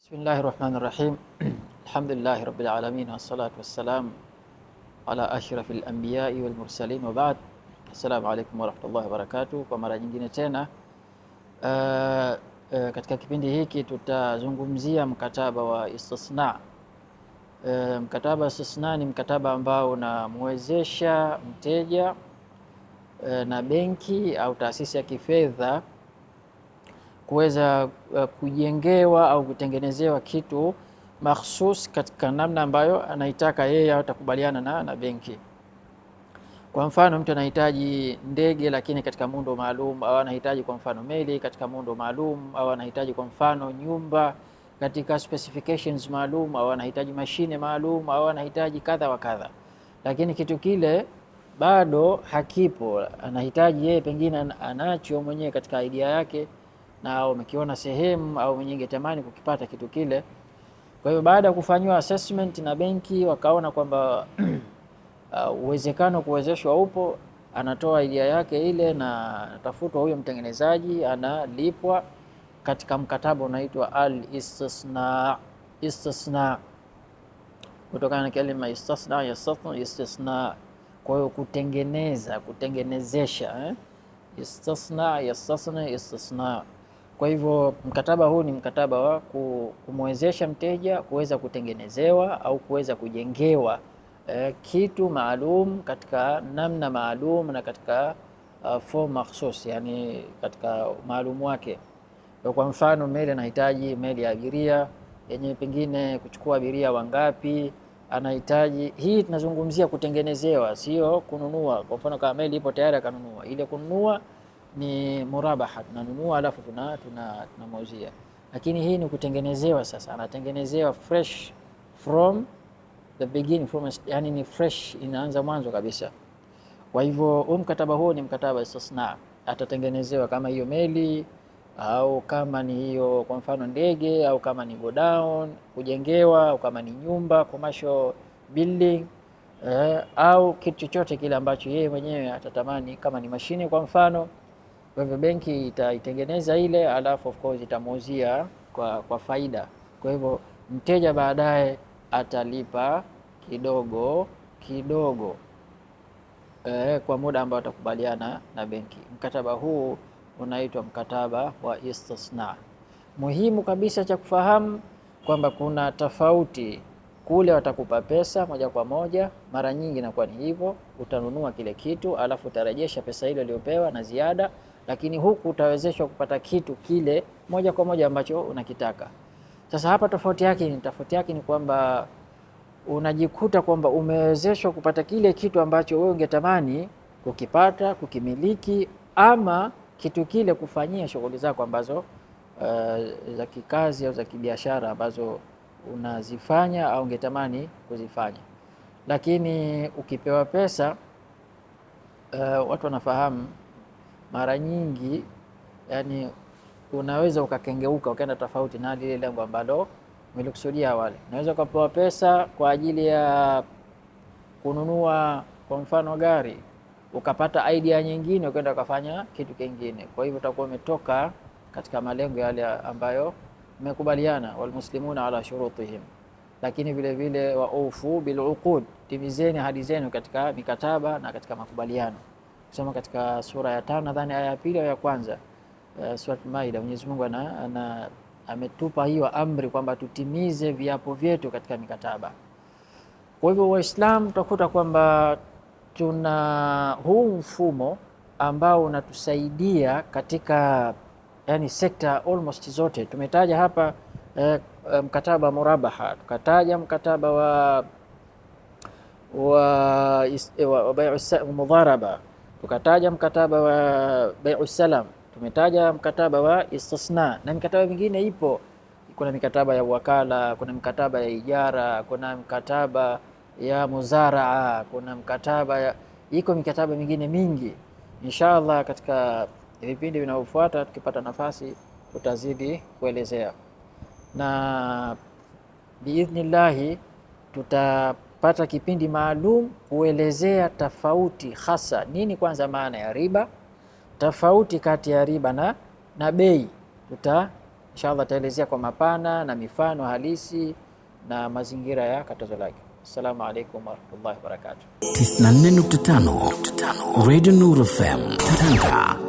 Bismillahirrahmanirrahim. Alhamdulillahi rabbil alamin wassalatu wassalam ala ashrafil anbiya'i wal mursalin wa ba'd. Assalamu alaykum warahmatullahi wabarakatuh. Kwa mara nyingine tena katika kipindi hiki tutazungumzia mkataba wa istisna. Mkataba wa istisna ni mkataba ambao unamwezesha mteja na benki au taasisi ya kifedha kuweza kujengewa au kutengenezewa kitu mahsus katika namna ambayo anaitaka yeye au atakubaliana na benki. Kwa mfano, mtu anahitaji ndege lakini katika muundo maalum, au anahitaji kwa mfano meli katika muundo maalum, au anahitaji kwa mfano nyumba katika specifications maalum, au anahitaji mashine maalum, au anahitaji kadha wa kadha, lakini kitu kile bado hakipo, anahitaji yeye, pengine anacho mwenyewe katika idea yake na umekiona sehemu au mwenyewe ingetamani kukipata kitu kile. Kwa hiyo baada ya kufanywa assessment na benki wakaona kwamba uwezekano kuwezeshwa upo, anatoa idea yake ile na atafutwa huyo mtengenezaji, analipwa katika mkataba unaitwa al-istisna. Istisna kutokana na kalima istisna, yastasna, istisna. Kwa hiyo kutengeneza, kutengenezesha, istisna, yastasna, istisna. Kwa hivyo mkataba huu ni mkataba wa kumwezesha mteja kuweza kutengenezewa au kuweza kujengewa kitu maalum katika namna maalum na katika form mahsus, yani katika maalum wake. Kwa mfano, meli anahitaji meli ya abiria yenye pengine kuchukua abiria wangapi anahitaji. Hii tunazungumzia kutengenezewa, sio kununua. Kwa mfano, kama meli ipo tayari akanunua, ile kununua ni murabaha, tunanunua alafu tunamuuzia. Lakini hii ni kutengenezewa. Sasa anatengenezewa fresh from the beginning, yani ni fresh, inaanza mwanzo kabisa. Kwa hivyo mkataba huo ni mkataba istisna. Atatengenezewa kama hiyo meli, au kama ni hiyo kwa mfano ndege, au kama ni godown kujengewa, au kama ni nyumba, commercial building, au kitu chochote kile ambacho yeye mwenyewe atatamani, kama ni mashine kwa mfano. Kwa hivyo benki itaitengeneza ile, alafu of course itamuuzia kwa faida. Kwa hivyo mteja baadaye atalipa kidogo kidogo kwa muda ambao atakubaliana na benki. Mkataba huu unaitwa mkataba wa istisna. Muhimu kabisa cha kufahamu kwamba kuna tofauti. Kule watakupa pesa moja kwa moja, mara nyingi inakuwa ni hivyo, utanunua kile kitu alafu utarejesha pesa ile uliyopewa na ziada, lakini huku utawezeshwa kupata kitu kile moja kwa moja ambacho unakitaka. Sasa hapa tofauti yake ni kwamba unajikuta kwamba umewezeshwa kupata kile kitu ambacho wewe ungetamani kukipata, kukimiliki, ama kitu kile kufanyia shughuli zako ambazo za kikazi au za kibiashara ambazo unazifanya au ungetamani kuzifanya. Lakini ukipewa pesa, watu wanafahamu mara nyingi, yani unaweza ukakengeuka ukaenda tofauti na lile lengo ambalo umekusudia awali. Unaweza ukapewa pesa kwa ajili ya kununua kwa mfano gari, ukapata idea nyingine ukaenda ukafanya kitu kingine. Kwa hivyo utakuwa umetoka katika malengo yale ambayo mmekubaliana, walmuslimuna ala shurutihim. Lakini vile vile waufu bil uqud, timizeni ahadi zenu katika mikataba na katika makubaliano. Kusema katika sura ya 5 nadhani aya ya 2 au ya kwanza, sura Maida, Mwenyezi Mungu ametupa hiyo amri kwamba tutimize viapo vyetu katika mikataba. Kwa hivyo Waislamu tutakuta kwamba tuna huu mfumo ambao unatusaidia katika yani sekta almost zote. Tumetaja hapa mkataba murabaha, tukataja mkataba wa bai'u mudharaba, tukataja mkataba wa bai'u salam, tumetaja mkataba wa istisna, na mikataba mingine ipo. Kuna mikataba ya wakala, kuna mikataba ya ijara, kuna mkataba ya muzaraa, kuna mkataba iko mikataba mingine mingi. Inshallah katika vipindi vinavyofuata tukipata nafasi tutazidi kuelezea, na biidhnillahi tutapata kipindi maalum kuelezea tofauti hasa nini, kwanza maana ya riba, tofauti kati ya riba na bei. Inshallah taelezea kwa mapana na mifano halisi na mazingira ya katazo lake. Assalamu alaikum warahmatullahi wabarakatuh. 94.5 Radio Nuru FM Tanga.